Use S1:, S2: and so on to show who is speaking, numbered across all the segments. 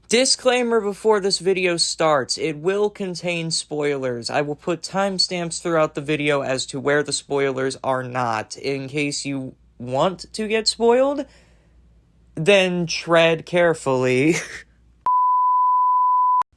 S1: Disclaimer before this video starts, it will contain spoilers. I will put timestamps throughout the video as to where the spoilers are not. In case you want to get spoiled, then tread carefully.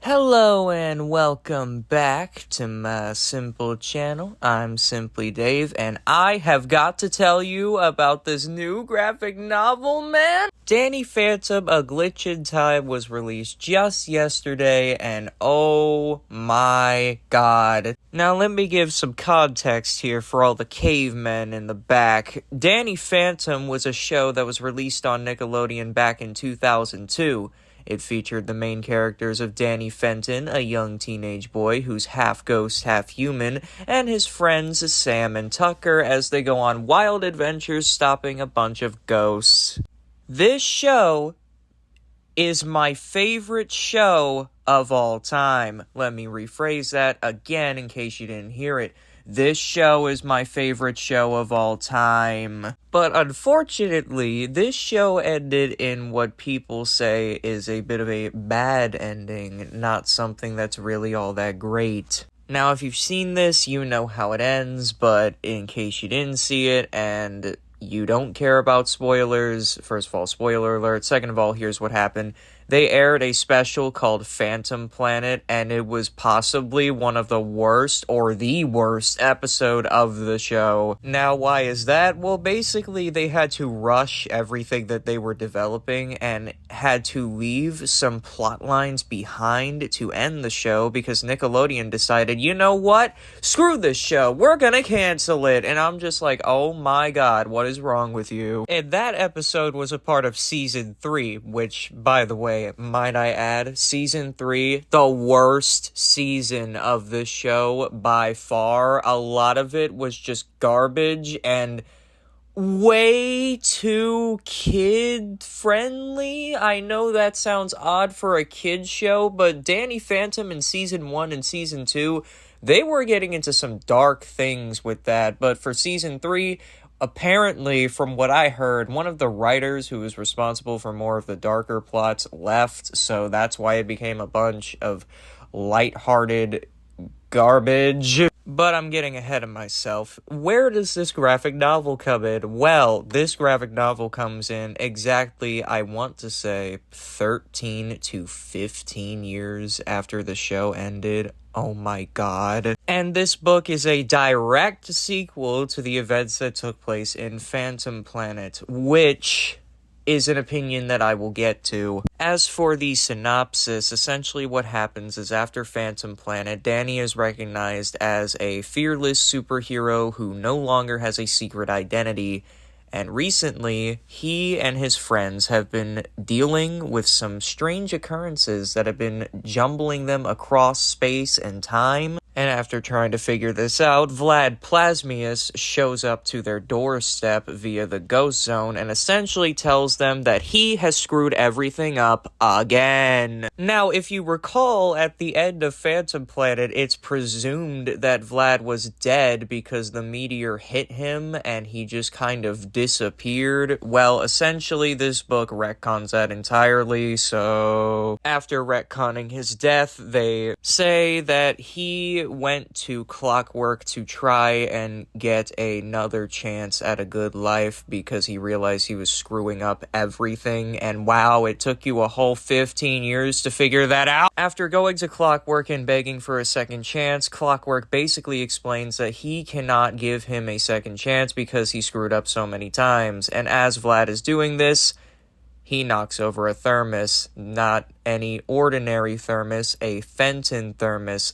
S1: Hello and welcome back to my simple channel. I'm Simply Dave, and I have got to tell you about this new graphic novel, man! Danny Phantom, A Glitch in Time was released just yesterday, and oh my god. Now let me give some context here for all the cavemen in the back. Danny Phantom was a show that was released on Nickelodeon back in 2002. It featured the main characters of Danny Fenton, a young teenage boy who's half ghost, half human, and his friends Sam and Tucker as they go on wild adventures stopping a bunch of ghosts. This show is my favorite show of all time. Let me rephrase that again in case you didn't hear it. This show is my favorite show of all time. But unfortunately, this show ended in what people say is a bit of a bad ending, not something that's really all that great. Now, if you've seen this, you know how it ends, but in case you didn't see it and you don't care about spoilers, first of all, spoiler alert. Second of all, here's what happened. They aired a special called Phantom Planet, and it was possibly one of the worst, or the worst, episode of the show. Now, why is that? Well, basically, they had to rush everything that they were developing, and had to leave some plot lines behind to end the show, because Nickelodeon decided, you know what? Screw this show, we're gonna cancel it. And I'm just like, oh my god, what is wrong with you? And that episode was a part of Season 3, which, by the way, might I add, Season 3, the worst season of this show by far. A lot of it was just garbage and way too kid-friendly. I know that sounds odd for a kid's show, but Danny Phantom in Season 1 and Season 2, they were getting into some dark things with that, but for Season 3, apparently, from what I heard, one of the writers who was responsible for more of the darker plots left, so that's why it became a bunch of lighthearted garbage. But I'm getting ahead of myself. Where does this graphic novel come in? Well, this graphic novel comes in exactly, I want to say, 13 to 15 years after the show ended. Oh my god. And this book is a direct sequel to the events that took place in Phantom Planet, which is an opinion that I will get to. As for the synopsis, essentially what happens is after Phantom Planet, Danny is recognized as a fearless superhero who no longer has a secret identity. And recently, he and his friends have been dealing with some strange occurrences that have been jumbling them across space and time. And after trying to figure this out, Vlad Plasmius shows up to their doorstep via the Ghost Zone and essentially tells them that he has screwed everything up again. Now, if you recall, at the end of Phantom Planet, it's presumed that Vlad was dead because the meteor hit him and he just kind of disappeared. Well, essentially, this book retcons that entirely, so after retconning his death, they say that he went to Clockwork to try and get another chance at a good life because he realized he was screwing up everything, and wow, it took you a whole 15 years to figure that out. After going to Clockwork and begging for a second chance, Clockwork basically explains that he cannot give him a second chance because he screwed up so many times, and as Vlad is doing this, he knocks over a thermos, not any ordinary thermos, a Fenton thermos,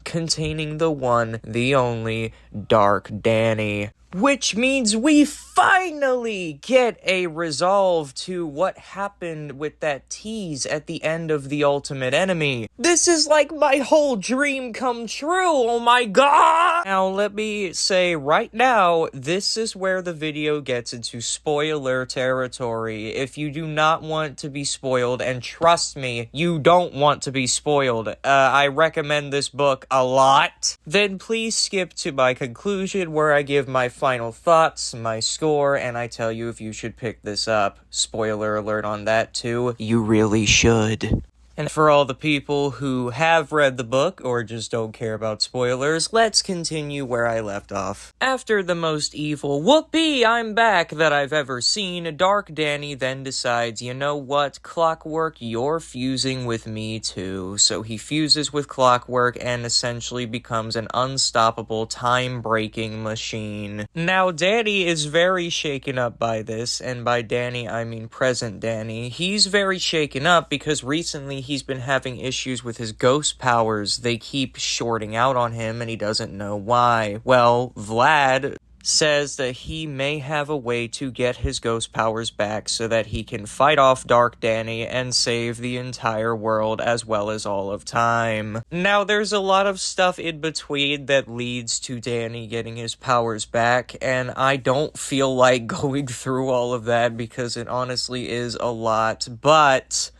S1: containing the one, the only, Dark Danny. Which means we finally get a resolve to what happened with that tease at the end of The Ultimate Enemy. This is like my whole dream come true, oh my god! Now let me say right now, this is where the video gets into spoiler territory. If you do not want to be spoiled, and trust me, you don't want to be spoiled, I recommend this book a lot, then please skip to my conclusion where I give my final thoughts, my score, and I tell you if you should pick this up. Spoiler alert on that too. You really should. And for all the people who have read the book or just don't care about spoilers, let's continue where I left off. After the most evil "whoopee, I'm back" that I've ever seen, Dark Danny then decides, you know what, Clockwork, you're fusing with me too. So he fuses with Clockwork and essentially becomes an unstoppable time-breaking machine. Now, Danny is very shaken up by this, and by Danny I mean present Danny. He's very shaken up because recently he's been having issues with his ghost powers. They keep shorting out on him and he doesn't know why. Well, Vlad says that he may have a way to get his ghost powers back so that he can fight off Dark Danny and save the entire world as well as all of time. Now, there's a lot of stuff in between that leads to Danny getting his powers back, and I don't feel like going through all of that because it honestly is a lot, but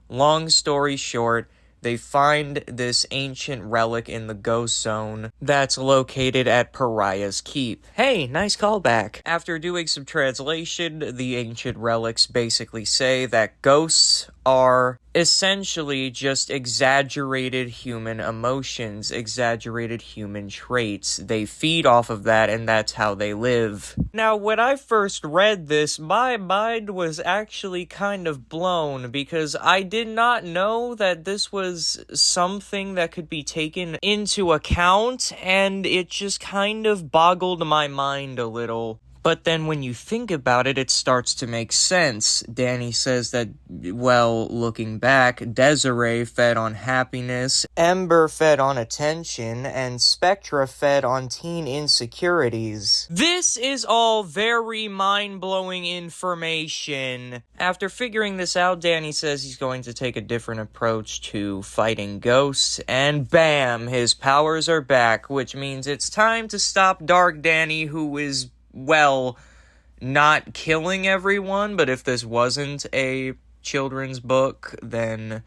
S1: long story short, they find this ancient relic in the ghost zone that's located at Pariah's Keep. Hey, nice callback. After doing some translation, the ancient relics basically say that ghosts are essentially just exaggerated human emotions, exaggerated human traits. They feed off of that, and that's how they live. Now, when I first read this, my mind was actually kind of blown because I did not know that this was something that could be taken into account, and it just kind of boggled my mind a little. But then when you think about it, it starts to make sense. Danny says that, well, looking back, Desiree fed on happiness, Ember fed on attention, and Spectra fed on teen insecurities. This is all very mind-blowing information. After figuring this out, Danny says he's going to take a different approach to fighting ghosts, and bam, his powers are back, which means it's time to stop Dark Danny, who is, well, not killing everyone, but if this wasn't a children's book, then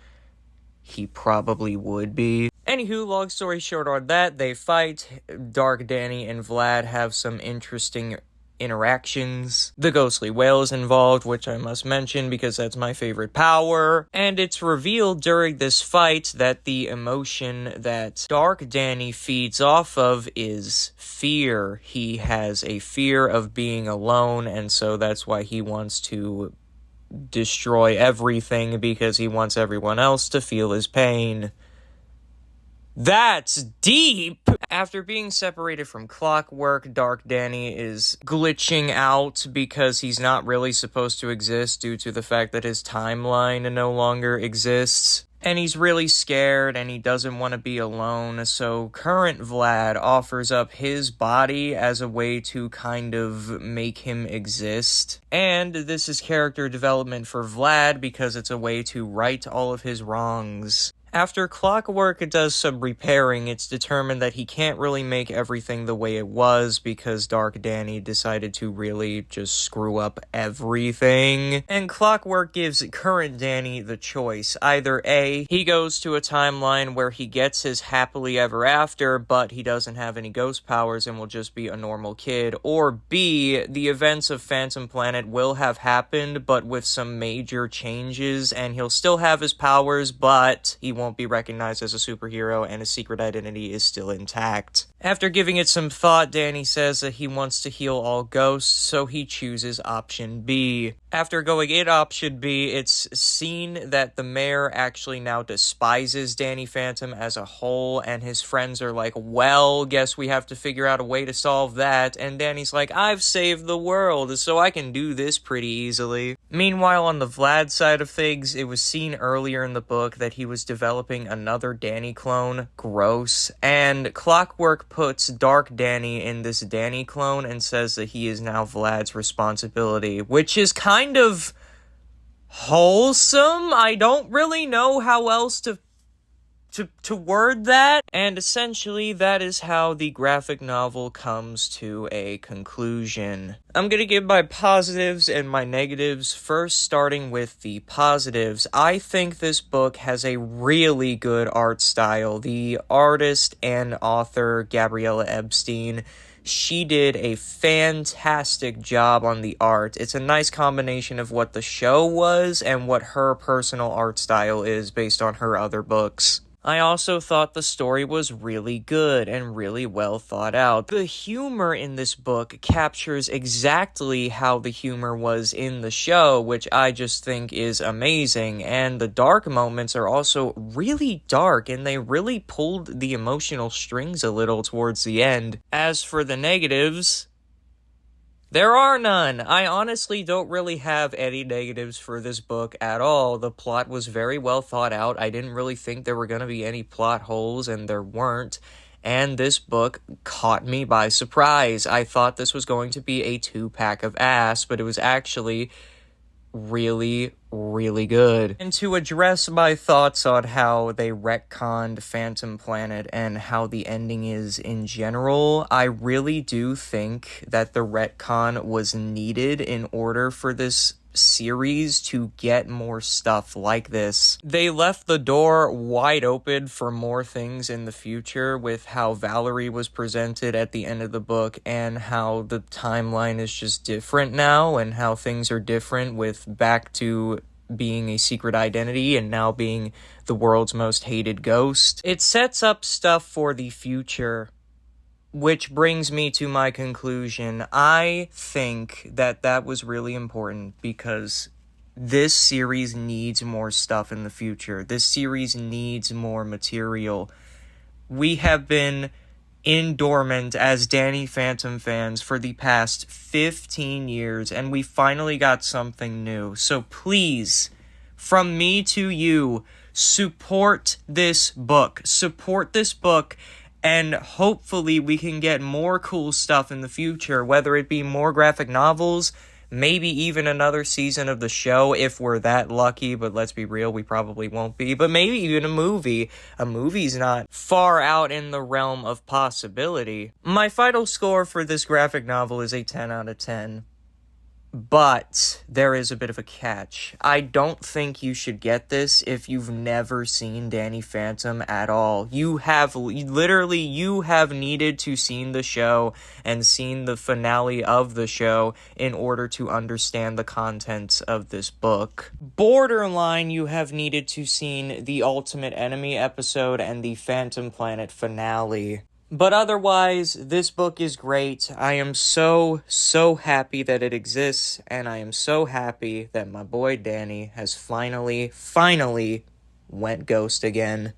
S1: he probably would be. Anywho, long story short on that, they fight. Dark Danny and Vlad have some interesting interactions. The ghostly whale is involved, which I must mention because that's my favorite power, and it's revealed during this fight that the emotion that Dark Danny feeds off of is fear. He has a fear of being alone, and so that's why he wants to destroy everything, because he wants everyone else to feel his pain. That's deep! After being separated from Clockwork, Dark Danny is glitching out because he's not really supposed to exist due to the fact that his timeline no longer exists. And he's really scared and he doesn't want to be alone, so current Vlad offers up his body as a way to kind of make him exist. And this is character development for Vlad because it's a way to right all of his wrongs. After Clockwork does some repairing, it's determined that he can't really make everything the way it was because Dark Danny decided to really just screw up everything. And Clockwork gives current Danny the choice. Either A, he goes to a timeline where he gets his happily ever after, but he doesn't have any ghost powers and will just be a normal kid. Or B, the events of Phantom Planet will have happened, but with some major changes, and he'll still have his powers, but he won't be recognized as a superhero and his secret identity is still intact. After giving it some thought, Danny says that he wants to heal all ghosts, so he chooses option B. After going in option B, it's seen that the mayor actually now despises Danny Phantom as a whole, and his friends are like, well, guess we have to figure out a way to solve that, and Danny's like, I've saved the world, so I can do this pretty easily. Meanwhile, on the Vlad side of things, it was seen earlier in the book that he was developing another Danny clone, gross, and Clockwork puts Dark Danny in this Danny clone and says that he is now Vlad's responsibility, which is kind of wholesome. I don't really know how else to word that. And essentially, that is how the graphic novel comes to a conclusion. I'm gonna give my positives and my negatives, first starting with the positives. I think this book has a really good art style. The artist and author, Gabriella Epstein, She did a fantastic job on the art. It's a nice combination of what the show was and what her personal art style is based on her other books. I also thought the story was really good and really well thought out. The humor in this book captures exactly how the humor was in the show, which I just think is amazing. And the dark moments are also really dark, and they really pulled the emotional strings a little towards the end. As for the negatives, there are none. I honestly don't really have any negatives for this book at all. The plot was very well thought out. I didn't really think there were going to be any plot holes, and there weren't. And this book caught me by surprise. I thought this was going to be a 2-pack of ass, but it was actually really, really good. And to address my thoughts on how they retconned Phantom Planet and how the ending is in general, I really do think that the retcon was needed in order for this series to get more stuff like this. They left the door wide open for more things in the future with how Valerie was presented at the end of the book and how the timeline is just different now and how things are different with back to being a secret identity and now being the world's most hated ghost. It sets up stuff for the future. Which brings me to my conclusion. I think that was really important because this series needs more stuff in the future. This series needs more material. We have been in dormant as Danny Phantom fans for the past 15 years, and we finally got something new. So please, from me to you, support this book. Support this book. And hopefully we can get more cool stuff in the future, whether it be more graphic novels, maybe even another season of the show if we're that lucky, but let's be real, we probably won't be. But maybe even a movie. A movie's not far out in the realm of possibility. My final score for this graphic novel is a 10 out of 10. But there is a bit of a catch. I don't think you should get this if you've never seen Danny Phantom at all. You have needed to seen the show and seen the finale of the show in order to understand the contents of this book. Borderline, you have needed to seen the Ultimate Enemy episode and the Phantom Planet finale. But otherwise, this book is great. I am so happy that it exists, and I am so happy that my boy Danny has finally went ghost again.